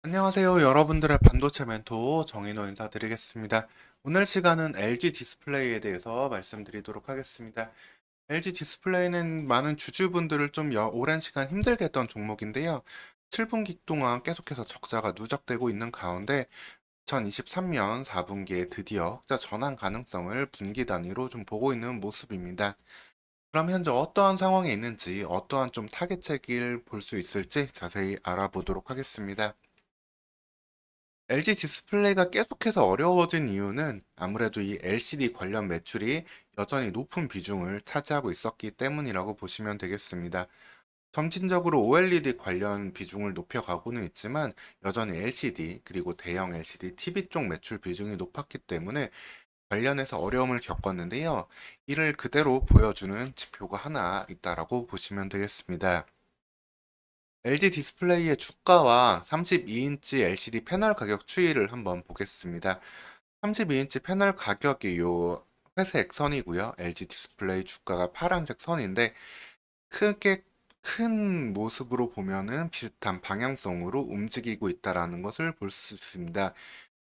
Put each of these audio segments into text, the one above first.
안녕하세요. 여러분들의 반도체 멘토 정인호 인사드리겠습니다. 오늘 시간은 LG 디스플레이에 대해서 말씀드리도록 하겠습니다. LG 디스플레이는 많은 주주분들을 좀 오랜 시간 힘들게 했던 종목인데요. 7분기 동안 계속해서 적자가 누적되고 있는 가운데 2023년 4분기에 드디어 흑자 전환 가능성을 분기 단위로 좀 보고 있는 모습입니다. 그럼 현재 어떠한 상황에 있는지, 어떠한 좀 타겟책을 볼 수 있을지 자세히 알아보도록 하겠습니다. LG 디스플레이가 계속해서 어려워진 이유는 아무래도 이 LCD 관련 매출이 여전히 높은 비중을 차지하고 있었기 때문이라고 보시면 되겠습니다. 점진적으로 OLED 관련 비중을 높여가고는 있지만 여전히 LCD 그리고 대형 LCD TV 쪽 매출 비중이 높았기 때문에 관련해서 어려움을 겪었는데요. 이를 그대로 보여주는 지표가 하나 있다라고 보시면 되겠습니다. LG 디스플레이의 주가와 32인치 LCD 패널 가격 추이를 한번 보겠습니다. 32인치 패널 가격이 요 회색 선이고요. LG 디스플레이 주가가 파란색 선인데 크게 큰 모습으로 보면은 비슷한 방향성으로 움직이고 있다라는 것을 볼 수 있습니다.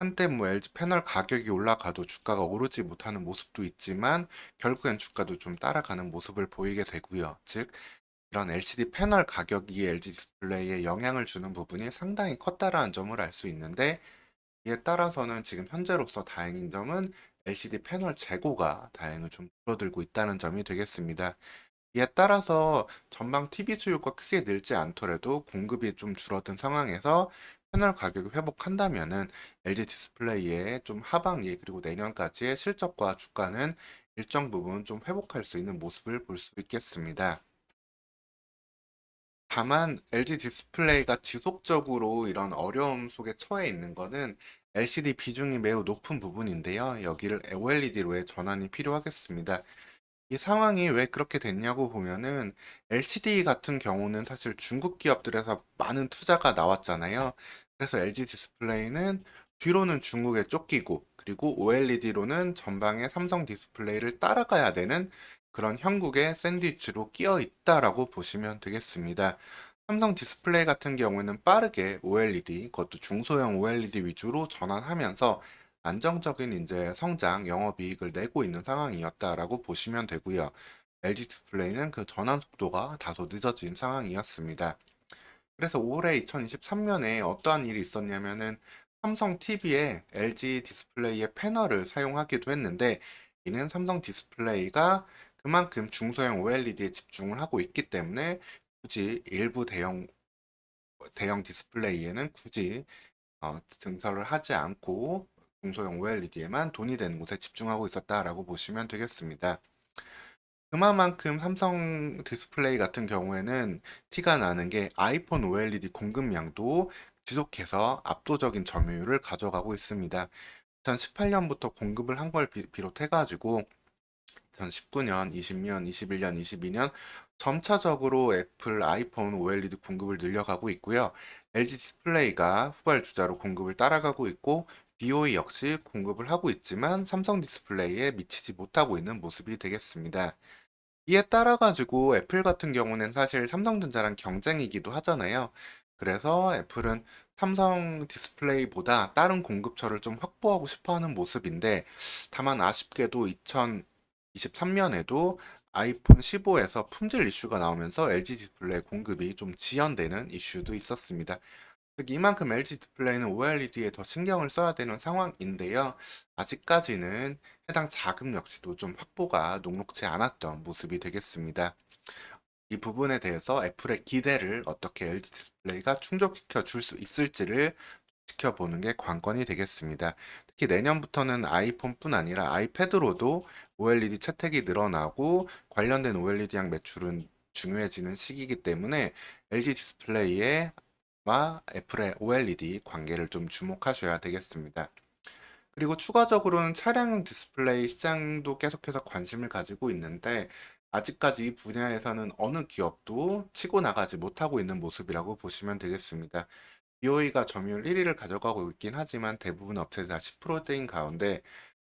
한때 뭐 LG 패널 가격이 올라가도 주가가 오르지 못하는 모습도 있지만 결국엔 주가도 좀 따라가는 모습을 보이게 되고요. 즉 이런 LCD 패널 가격이 LG 디스플레이에 영향을 주는 부분이 상당히 컸다라는 점을 알 수 있는데 이에 따라서는 지금 현재로서 다행인 점은 LCD 패널 재고가 다행히 좀 줄어들고 있다는 점이 되겠습니다. 이에 따라서 전방 TV 수요가 크게 늘지 않더라도 공급이 좀 줄어든 상황에서 패널 가격이 회복한다면은 LG 디스플레이의 좀 하반기 그리고 내년까지의 실적과 주가는 일정 부분 좀 회복할 수 있는 모습을 볼 수 있겠습니다. 다만 LG 디스플레이가 지속적으로 이런 어려움 속에 처해 있는 것은 LCD 비중이 매우 높은 부분인데요. 여기를 OLED로의 전환이 필요하겠습니다. 이 상황이 왜 그렇게 됐냐고 보면은 LCD 같은 경우는 사실 중국 기업들에서 많은 투자가 나왔잖아요. 그래서 LG 디스플레이는 뒤로는 중국에 쫓기고 그리고 OLED로는 전방에 삼성 디스플레이를 따라가야 되는 그런 형국의 샌드위치로 끼어 있다라고 보시면 되겠습니다. 삼성 디스플레이 같은 경우에는 빠르게 OLED, 그것도 중소형 OLED 위주로 전환하면서 안정적인 이제 성장, 영업이익을 내고 있는 상황이었다라고 보시면 되고요. LG 디스플레이는 그 전환 속도가 다소 늦어진 상황이었습니다. 그래서 올해 2023년에 어떠한 일이 있었냐면은 삼성 TV에 LG 디스플레이의 패널을 사용하기도 했는데 이는 삼성 디스플레이가 그만큼 중소형 OLED에 집중을 하고 있기 때문에 굳이 일부 대형 디스플레이에는 굳이 증설을 하지 않고 중소형 OLED에만 돈이 되는 곳에 집중하고 있었다라고 보시면 되겠습니다. 그만큼 삼성 디스플레이 같은 경우에는 티가 나는 게 아이폰 OLED 공급량도 지속해서 압도적인 점유율을 가져가고 있습니다. 2018년부터 공급을 한 걸 비롯해가지고 2019년, 20년, 21년, 22년 점차적으로 애플 아이폰 OLED 공급을 늘려가고 있고요. LG 디스플레이가 후발주자로 공급을 따라가고 있고 BOE 역시 공급을 하고 있지만 삼성 디스플레이에 미치지 못하고 있는 모습이 되겠습니다. 이에 따라 가지고 애플 같은 경우는 사실 삼성전자랑 경쟁이기도 하잖아요. 그래서 애플은 삼성 디스플레이보다 다른 공급처를 좀 확보하고 싶어 하는 모습인데, 다만 아쉽게도 2023년에도 아이폰 15에서 품질 이슈가 나오면서 LG 디스플레이 공급이 좀 지연되는 이슈도 있었습니다. 즉 이만큼 LG 디스플레이는 OLED에 더 신경을 써야 되는 상황인데요. 아직까지는 해당 자금 역시도 좀 확보가 녹록지 않았던 모습이 되겠습니다. 이 부분에 대해서 애플의 기대를 어떻게 LG 디스플레이가 충족시켜 줄 수 있을지를 지켜보는 게 관건이 되겠습니다. 특히 내년부터는 아이폰뿐 아니라 아이패드로도 OLED 채택이 늘어나고 관련된 OLED양 매출은 중요해지는 시기이기 때문에 LG 디스플레이의 와 애플의 OLED 관계를 좀 주목하셔야 되겠습니다. 그리고 추가적으로는 차량 디스플레이 시장도 계속해서 관심을 가지고 있는데 아직까지 이 분야에서는 어느 기업도 치고 나가지 못하고 있는 모습이라고 보시면 되겠습니다. BOE가 점유율 1위를 가져가고 있긴 하지만 대부분 업체들 다 10%대인 가운데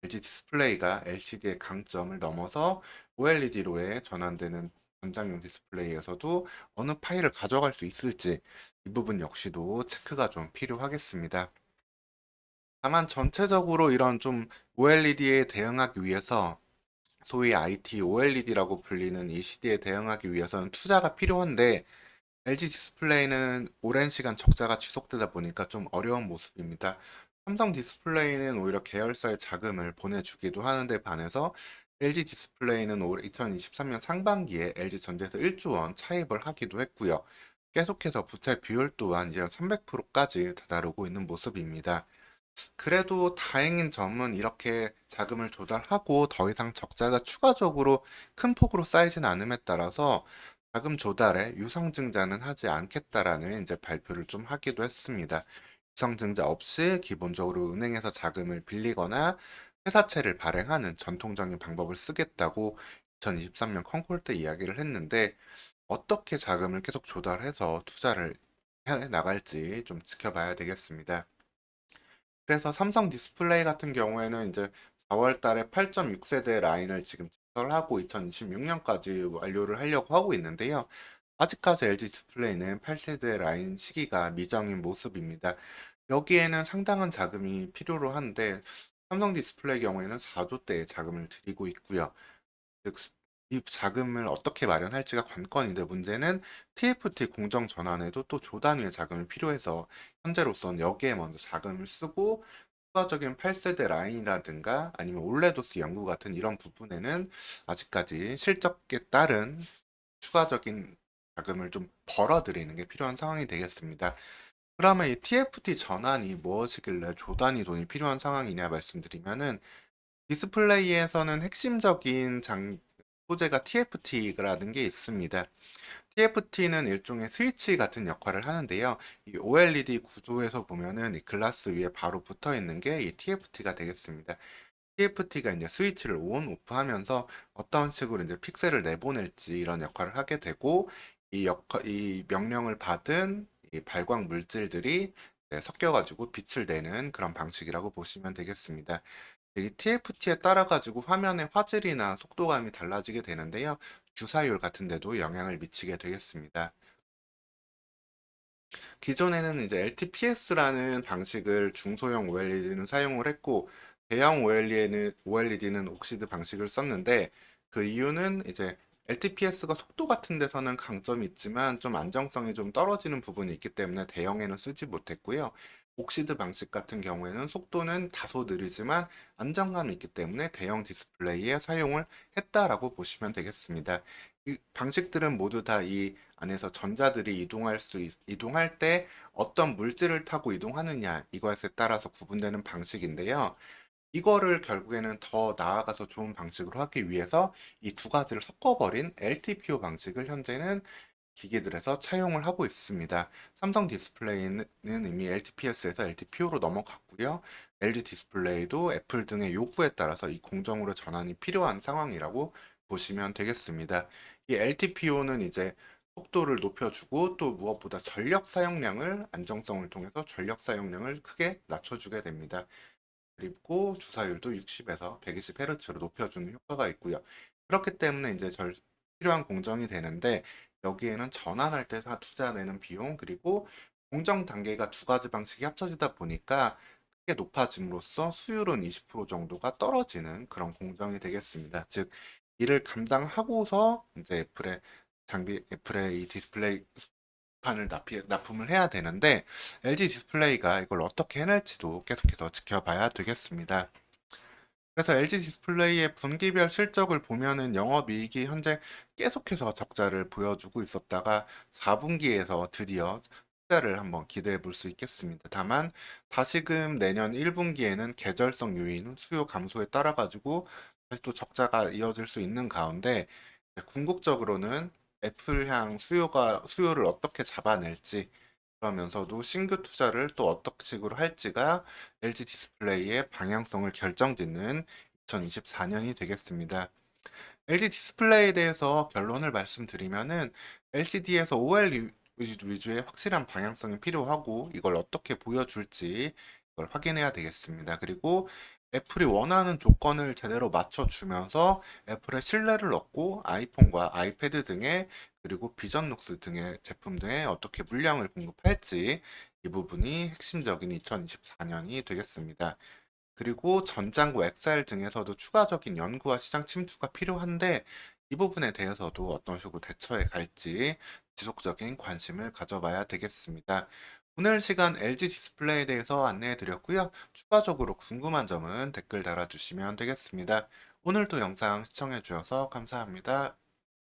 LG 디스플레이가 LCD의 강점을 넘어서 OLED로의 전환되는 전장용 디스플레이에서도 어느 파일을 가져갈 수 있을지 이 부분 역시도 체크가 좀 필요하겠습니다. 다만 전체적으로 이런 좀 OLED에 대응하기 위해서 소위 IT OLED라고 불리는 이 시대에 대응하기 위해서는 투자가 필요한데 LG 디스플레이는 오랜 시간 적자가 지속되다 보니까 좀 어려운 모습입니다. 삼성 디스플레이는 오히려 계열사에 자금을 보내주기도 하는데 반해서 LG 디스플레이는 올 2023년 상반기에 LG전자에서 1조 원 차입을 하기도 했고요. 계속해서 부채 비율 또한 이제 300%까지 다다르고 있는 모습입니다. 그래도 다행인 점은 이렇게 자금을 조달하고 더 이상 적자가 추가적으로 큰 폭으로 쌓이진 않음에 따라서 자금 조달에 유상증자는 하지 않겠다라는 이제 발표를 좀 하기도 했습니다. 유상증자 없이 기본적으로 은행에서 자금을 빌리거나 회사채를 발행하는 전통적인 방법을 쓰겠다고 2023년 컨콜 때 이야기를 했는데 어떻게 자금을 계속 조달해서 투자를 해 나갈지 좀 지켜봐야 되겠습니다. 그래서 삼성 디스플레이 같은 경우에는 이제 4월 달에 8.6세대 라인을 지금 증설하고 2026년까지 완료를 하려고 하고 있는데요. 아직까지 LG 디스플레이는 8세대 라인 시기가 미정인 모습입니다. 여기에는 상당한 자금이 필요로 한데 삼성 디스플레이 경우에는 4조대의 자금을 들이고 있고요. 즉, 이 자금을 어떻게 마련할지가 관건인데 문제는 TFT 공정 전환에도 또 조단위의 자금이 필요해서 현재로서는 여기에 먼저 자금을 쓰고 추가적인 8세대 라인이라든가 아니면 올레도스 연구 같은 이런 부분에는 아직까지 실적에 따른 추가적인 자금을 좀 벌어들이는 게 필요한 상황이 되겠습니다. 그러면 이 TFT 전환이 무엇이길래 조단위 돈이 필요한 상황이냐 말씀드리면은 디스플레이에서는 핵심적인 소재가 TFT라는 게 있습니다. TFT는 일종의 스위치 같은 역할을 하는데요. 이 OLED 구조에서 보면은 이 글라스 위에 바로 붙어 있는 게 이 TFT가 되겠습니다. TFT가 이제 스위치를 온, 오프 하면서 어떤 식으로 이제 픽셀을 내보낼지 이런 역할을 하게 되고 이 명령을 받은 이 발광 물질들이 섞여가지고 빛을 내는 그런 방식이라고 보시면 되겠습니다. 이 TFT에 따라 가지고 화면의 화질이나 속도감이 달라지게 되는데요. 주사율 같은 데도 영향을 미치게 되겠습니다. 기존에는 이제 LTPS라는 방식을 중소형 OLED는 사용을 했고 대형 OLED는 옥시드 방식을 썼는데 그 이유는 이제 LTPS가 속도 같은 데서는 강점이 있지만 좀 안정성이 좀 떨어지는 부분이 있기 때문에 대형에는 쓰지 못했고요. 옥시드 방식 같은 경우에는 속도는 다소 느리지만 안정감이 있기 때문에 대형 디스플레이에 사용을 했다라고 보시면 되겠습니다. 이 방식들은 모두 다 이 안에서 전자들이 이동할 때 어떤 물질을 타고 이동하느냐 이것에 따라서 구분되는 방식인데요. 이거를 결국에는 더 나아가서 좋은 방식으로 하기 위해서 이 두 가지를 섞어버린 LTPO 방식을 현재는 기기들에서 차용을 하고 있습니다. 삼성 디스플레이는 이미 LTPS에서 LTPO로 넘어갔고요. LG 디스플레이도 애플 등의 요구에 따라서 이 공정으로 전환이 필요한 상황이라고 보시면 되겠습니다. 이 LTPO는 이제 속도를 높여주고 또 무엇보다 전력 사용량을 안정성을 통해서 전력 사용량을 크게 낮춰주게 됩니다. 그리고 주사율도 60에서 120Hz로 높여주는 효과가 있고요. 그렇기 때문에 이제 필요한 공정이 되는데 여기에는 전환할 때 투자되는 비용 그리고 공정 단계가 두 가지 방식이 합쳐지다 보니까 크게 높아짐으로써 수율은 20% 정도가 떨어지는 그런 공정이 되겠습니다. 즉 이를 감당하고서 이제 애플의 이 디스플레이 판을 납품을 해야 되는데 LG 디스플레이가 이걸 어떻게 해낼지도 계속해서 지켜봐야 되겠습니다. 그래서 LG 디스플레이의 분기별 실적을 보면은 영업이익이 현재 계속해서 적자를 보여주고 있었다가 4분기에서 드디어 흑자를 한번 기대해 볼 수 있겠습니다. 다만 다시금 내년 1분기에는 계절성 요인, 수요 감소에 따라 가지고 다시 또 적자가 이어질 수 있는 가운데 궁극적으로는 애플향 수요를 어떻게 잡아낼지 그러면서도 신규 투자를 또 어떤 식으로 할지가 LG 디스플레이의 방향성을 결정짓는 2024년이 되겠습니다. LG 디스플레이에 대해서 결론을 말씀드리면은 LCD에서 OLED 위주의 확실한 방향성이 필요하고 이걸 어떻게 보여줄지 이걸 확인해야 되겠습니다. 그리고 애플이 원하는 조건을 제대로 맞춰주면서 애플의 신뢰를 얻고 아이폰과 아이패드 등의 그리고 비전룩스 등의 제품 등에 어떻게 물량을 공급할지 이 부분이 핵심적인 2024년이 되겠습니다. 그리고 전장고 XR 등에서도 추가적인 연구와 시장 침투가 필요한데 이 부분에 대해서도 어떤 식으로 대처해 갈지 지속적인 관심을 가져봐야 되겠습니다. 오늘 시간 LG 디스플레이에 대해서 안내해 드렸고요. 추가적으로 궁금한 점은 댓글 달아주시면 되겠습니다. 오늘도 영상 시청해 주셔서 감사합니다.